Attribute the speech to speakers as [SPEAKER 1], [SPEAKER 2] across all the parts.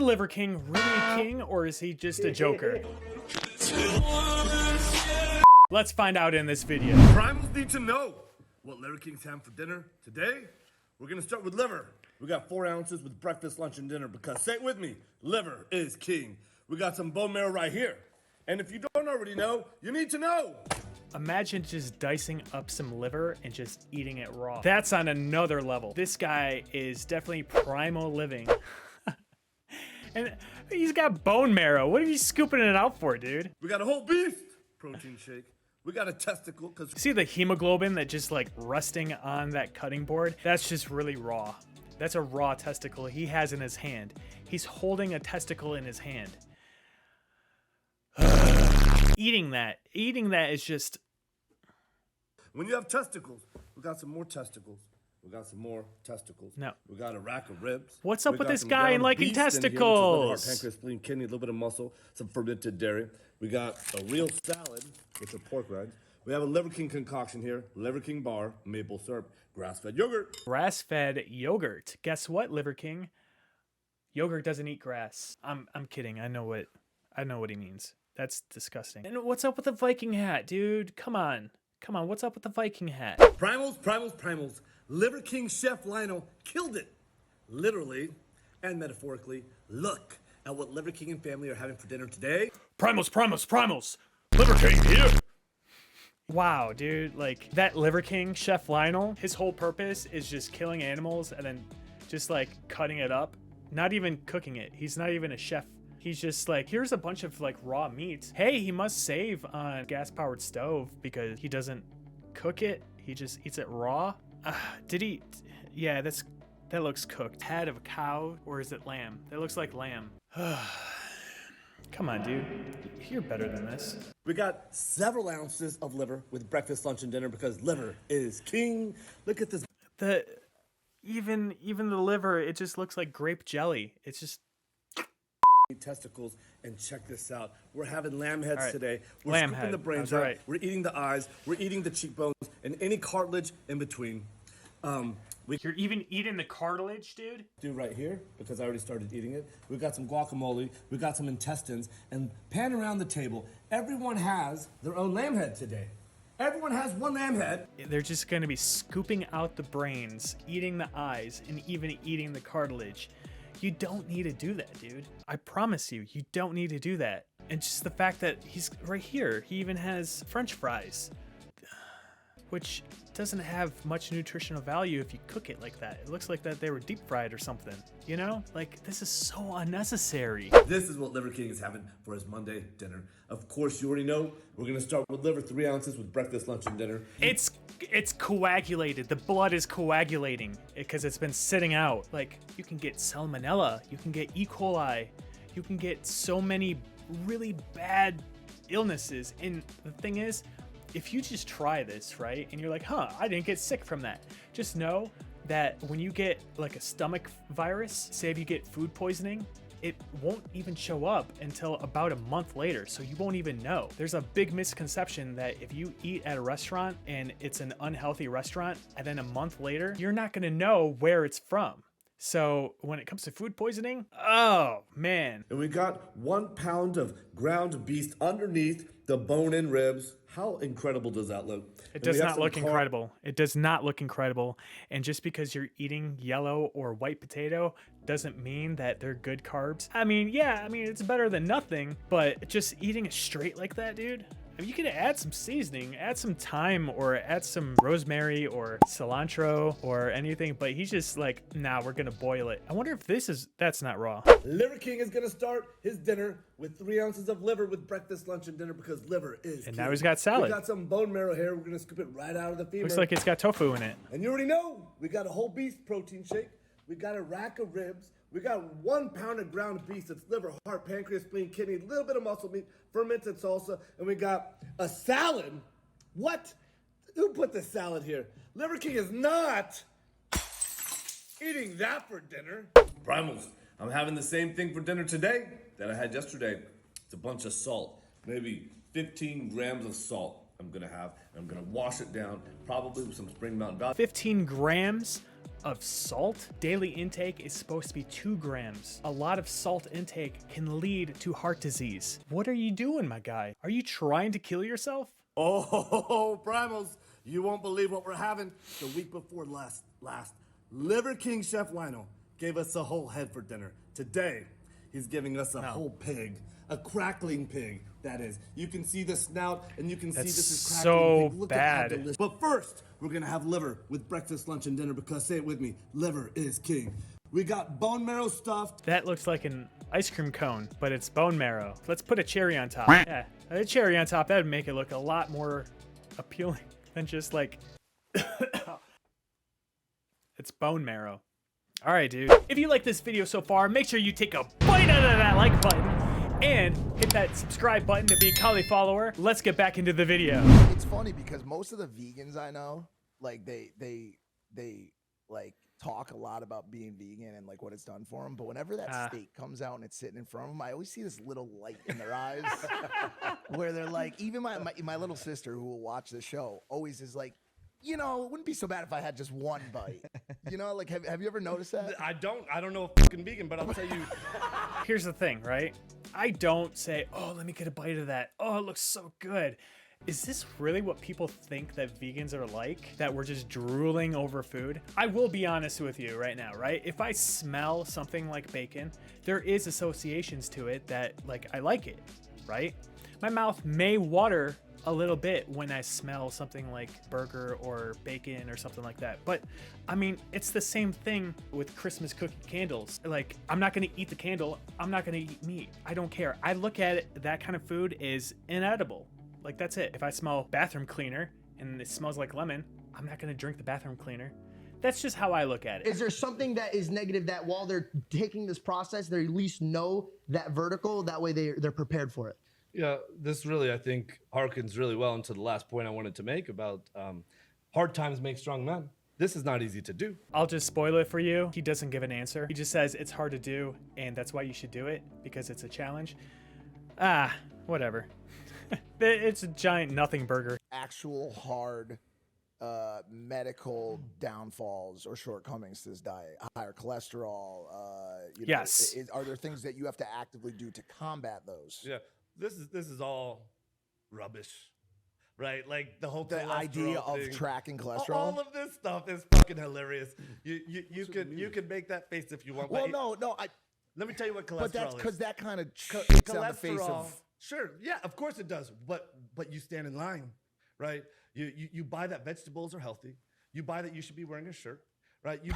[SPEAKER 1] the Liver King really a king, or is he just a joker? Let's find out in this video.
[SPEAKER 2] Primals need to know what Liver King's having for dinner today. We're gonna start with liver. We got 4 ounces with breakfast, lunch, and dinner because, say it with me, liver is king. We got some bone marrow right here. And if you don't already know, you need to know.
[SPEAKER 1] Imagine just dicing up some liver and just eating it raw. That's on another level. This guy is definitely primal living. And he's got bone marrow. What are you scooping it out for, dude?
[SPEAKER 2] We got a whole beast protein shake. We got a testicle because
[SPEAKER 1] See the hemoglobin that just like rusting on that cutting board? That's just really raw. That's a raw testicle he has in his hand. He's holding a testicle in his hand. Eating that is just...
[SPEAKER 2] when you have testicles, we got some more testicles. We got some more testicles.
[SPEAKER 1] No.
[SPEAKER 2] We got a rack of ribs.
[SPEAKER 1] What's up
[SPEAKER 2] We
[SPEAKER 1] with
[SPEAKER 2] got
[SPEAKER 1] this
[SPEAKER 2] some
[SPEAKER 1] guy and
[SPEAKER 2] ground
[SPEAKER 1] liking
[SPEAKER 2] beef in here, which is liver,
[SPEAKER 1] testicles?
[SPEAKER 2] heart, pancreas, spleen, kidney, a little bit of muscle, some fermented dairy. We got a real salad with some pork rinds. We have a Liver King concoction here, Liver King bar, maple syrup, grass-fed yogurt.
[SPEAKER 1] Grass-fed yogurt. Guess what, Liver King? Yogurt doesn't eat grass. I'm kidding. I know what he means. That's disgusting. And what's up with the Viking hat, dude? Come on. What's up with the Viking hat?
[SPEAKER 2] Primals. Liver King Chef Lionel killed it. Literally and metaphorically. Look at what Liver King and family are having for dinner today.
[SPEAKER 1] Primals. Liver King here. Wow, dude. Like, that Liver King, Chef Lionel, his whole purpose is just killing animals and then just, like, cutting it up. Not even cooking it. He's not even a chef. He's just like, here's a bunch of, like, raw meat. Hey, he must save on gas-powered stove because he doesn't cook it. He just eats it raw. Did he? Yeah, that looks cooked. Head of a cow, or is it lamb? That looks like lamb. Come on, dude. You're better than this.
[SPEAKER 2] We got several ounces of liver with breakfast, lunch, and dinner because liver is king. Look at this.
[SPEAKER 1] Even the liver, it just looks like grape jelly. It's just
[SPEAKER 2] testicles, and check this out. We're having lamb heads today. We're
[SPEAKER 1] Lamb
[SPEAKER 2] scooping
[SPEAKER 1] head.
[SPEAKER 2] the brains
[SPEAKER 1] That's
[SPEAKER 2] out.
[SPEAKER 1] right.
[SPEAKER 2] We're eating the eyes. We're eating the cheekbones and any cartilage in between.
[SPEAKER 1] You're even eating the cartilage, dude?
[SPEAKER 2] Do right here because I already started eating it. We got some guacamole. We got some intestines, and pan around the table. Everyone has their own lamb head today. Everyone has one lamb head.
[SPEAKER 1] They're just gonna be scooping out the brains, eating the eyes, and even eating the cartilage. You don't need to do that, dude. I promise you don't need to do that. And just the fact that he's right here, he even has French fries, which doesn't have much nutritional value if you cook it like that. It looks like that they were deep fried or something, you know? Like, this is so unnecessary.
[SPEAKER 2] This is what Liver King is having for his Monday dinner. Of course, you already know we're gonna start with liver, 3 ounces with breakfast, lunch, and dinner.
[SPEAKER 1] It's coagulated. The blood is coagulating because it's been sitting out. Like, you can get salmonella, you can get E. coli, you can get so many really bad illnesses. And the thing is, if you just try this, right, and you're like, I didn't get sick from that, just know that when you get like a stomach virus, say if you get food poisoning, it won't even show up until about a month later, so you won't even know. There's a big misconception that if you eat at a restaurant and it's an unhealthy restaurant, and then a month later, you're not gonna know where it's from. So when it comes to food poisoning, oh man.
[SPEAKER 2] And we got 1 pound of ground beef underneath the bone-in ribs. How incredible does that look?
[SPEAKER 1] It does not look incredible. It does not look incredible. And just because you're eating yellow or white potato doesn't mean that they're good carbs. I mean, yeah, it's better than nothing, but just eating it straight like that, dude, I mean, you could add some seasoning, add some thyme, or add some rosemary or cilantro or anything, but he's just like, nah, we're gonna boil it. I wonder if that's not raw.
[SPEAKER 2] Liver King is gonna start his dinner with 3 ounces of liver with breakfast, lunch, and dinner because liver is
[SPEAKER 1] And
[SPEAKER 2] king.
[SPEAKER 1] now he's got salad.
[SPEAKER 2] We got some bone marrow here. We're gonna scoop it right out of the femur.
[SPEAKER 1] Looks like it's got tofu in it.
[SPEAKER 2] And you already know, we got a whole beef protein shake. We got a rack of ribs. We got 1 pound of ground beef. It's liver, heart, pancreas, spleen, kidney, a little bit of muscle meat, fermented salsa, and we got a salad. What? Who put the salad here? Liver King is not eating that for dinner. Primals, I'm having the same thing for dinner today that I had yesterday. It's a bunch of salt, maybe 15 grams of salt I'm gonna have. And I'm gonna wash it down, probably with some Spring Mountain Valley.
[SPEAKER 1] 15 grams of salt. Daily intake is supposed to be 2 grams. A lot of salt intake can lead to heart disease. What are you doing, my guy? Are you trying to kill yourself?
[SPEAKER 2] Oh, Primals, you won't believe what we're having. The week before last, Liver King Chef Lionel gave us a whole head for dinner. Today, he's giving us a whole pig, a crackling pig, that is. You can see the snout, and you can see this is crackling
[SPEAKER 1] so
[SPEAKER 2] pig. Look
[SPEAKER 1] bad.
[SPEAKER 2] at how delicious. But first, we're gonna have liver with breakfast, lunch, and dinner because, say it with me, liver is king. We got bone marrow stuffed.
[SPEAKER 1] That looks like an ice cream cone, but it's bone marrow. Let's put a cherry on top. Yeah, a cherry on top, that would make it look a lot more appealing than just like... It's bone marrow. All right, dude. If you like this video so far, make sure you take a bite out of that like button and hit that subscribe button to be a Kali follower. Let's get back into the video.
[SPEAKER 3] It's funny because most of the vegans I know, like they like talk a lot about being vegan and like what it's done for them. But whenever that steak comes out and it's sitting in front of them, I always see this little light in their eyes where they're like, even my little sister who will watch the show always is like, you know, it wouldn't be so bad if I had just one bite. You know, like, have you ever noticed that?
[SPEAKER 4] I don't know if fucking vegan, but I'll tell you.
[SPEAKER 1] Here's the thing, right? I don't say, oh, let me get a bite of that. Oh, it looks so good. Is this really what people think that vegans are like? That we're just drooling over food? I will be honest with you right now, right? If I smell something like bacon, there is associations to it that, like, I like it, right? My mouth may water a little bit when I smell something like burger or bacon or something like that. But I mean, it's the same thing with Christmas cookie candles. Like, I'm not gonna eat the candle, I'm not gonna eat meat. I don't care. I look at it, that kind of food is inedible. Like, that's it. If I smell bathroom cleaner and it smells like lemon, I'm not gonna drink the bathroom cleaner. That's just how I look at it.
[SPEAKER 5] Is there something that is negative that while they're taking this process, they at least know that vertical, that way they're prepared for it?
[SPEAKER 4] Yeah, this really, I think, harkens really well into the last point I wanted to make about hard times make strong men. This is not easy to do.
[SPEAKER 1] I'll just spoil it for you. He doesn't give an answer. He just says it's hard to do, and that's why you should do it, because it's a challenge. Whatever. It's a giant nothing burger.
[SPEAKER 3] Actual hard medical downfalls or shortcomings to this diet, higher cholesterol. You know,
[SPEAKER 1] Yes.
[SPEAKER 3] Are there things that you have to actively do to combat those?
[SPEAKER 4] Yeah, this is all rubbish, right? Like the whole
[SPEAKER 3] The idea of
[SPEAKER 4] thing.
[SPEAKER 3] tracking cholesterol.
[SPEAKER 4] All of this stuff is fucking hilarious. You could make that face if you want.
[SPEAKER 3] Well,
[SPEAKER 4] but
[SPEAKER 3] no.
[SPEAKER 4] let me tell you what cholesterol
[SPEAKER 3] But that's
[SPEAKER 4] is.
[SPEAKER 3] because that kind of
[SPEAKER 4] Co-
[SPEAKER 3] shits on the face of.
[SPEAKER 4] Sure, yeah, of course it does. But you stand in line, right? You buy that vegetables are healthy. You buy that you should be wearing a shirt, right? You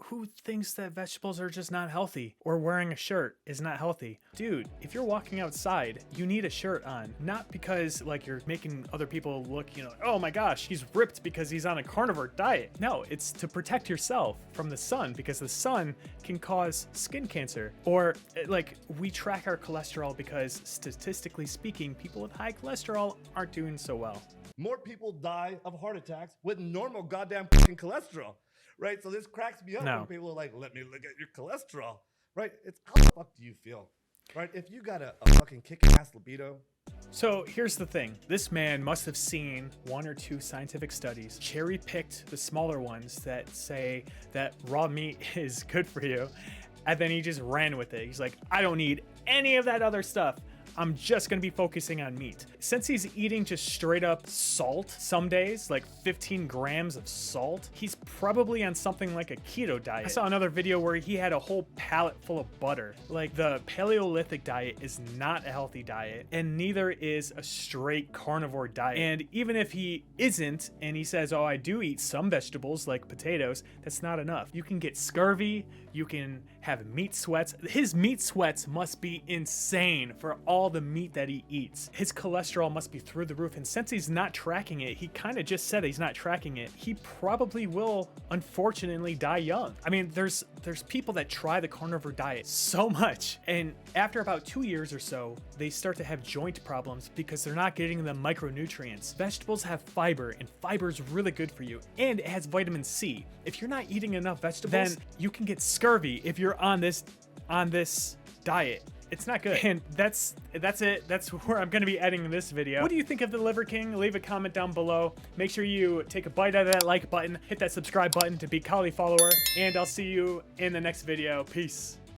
[SPEAKER 1] Who thinks that vegetables are just not healthy or wearing a shirt is not healthy? Dude, if you're walking outside, you need a shirt on, not because like you're making other people look, you know, oh my gosh, he's ripped because he's on a carnivore diet. No, it's to protect yourself from the sun, because the sun can cause skin cancer. Or like, we track our cholesterol because statistically speaking, people with high cholesterol aren't doing so well.
[SPEAKER 4] more people die of heart attacks with normal goddamn fucking cholesterol, right? So this cracks me up when people are like, let me look at your cholesterol, right? It's how the fuck do you feel, right? If you got a fucking kick-ass libido.
[SPEAKER 1] So here's the thing. This man must have seen 1 or 2 scientific studies, cherry-picked the smaller ones that say that raw meat is good for you, and then he just ran with it. He's like, I don't need any of that other stuff. I'm just gonna be focusing on meat. Since he's eating just straight up salt some days, like 15 grams of salt, he's probably on something like a keto diet. I saw another video where he had a whole pallet full of butter. Like, the Paleolithic diet is not a healthy diet, and neither is a straight carnivore diet. And even if he isn't, and he says, oh, I do eat some vegetables like potatoes, that's not enough. You can get scurvy, you can have meat sweats. His meat sweats must be insane for all the meat that he eats. His cholesterol must be through the roof, and since he's not tracking it, he kind of just said he's not tracking it, he probably will unfortunately die young. I mean, there's people that try the carnivore diet so much, and after about 2 years or so, they start to have joint problems because they're not getting the micronutrients. Vegetables have fiber, and fiber is really good for you, and it has vitamin C. If you're not eating enough vegetables, then you can get scurvy if you're on this diet. It's not good. And that's it. That's where I'm gonna be editing this video. What do you think of the Liver King? Leave a comment down below. Make sure you take a bite out of that like button, hit that subscribe button to be Kali follower, and I'll see you in the next video. Peace.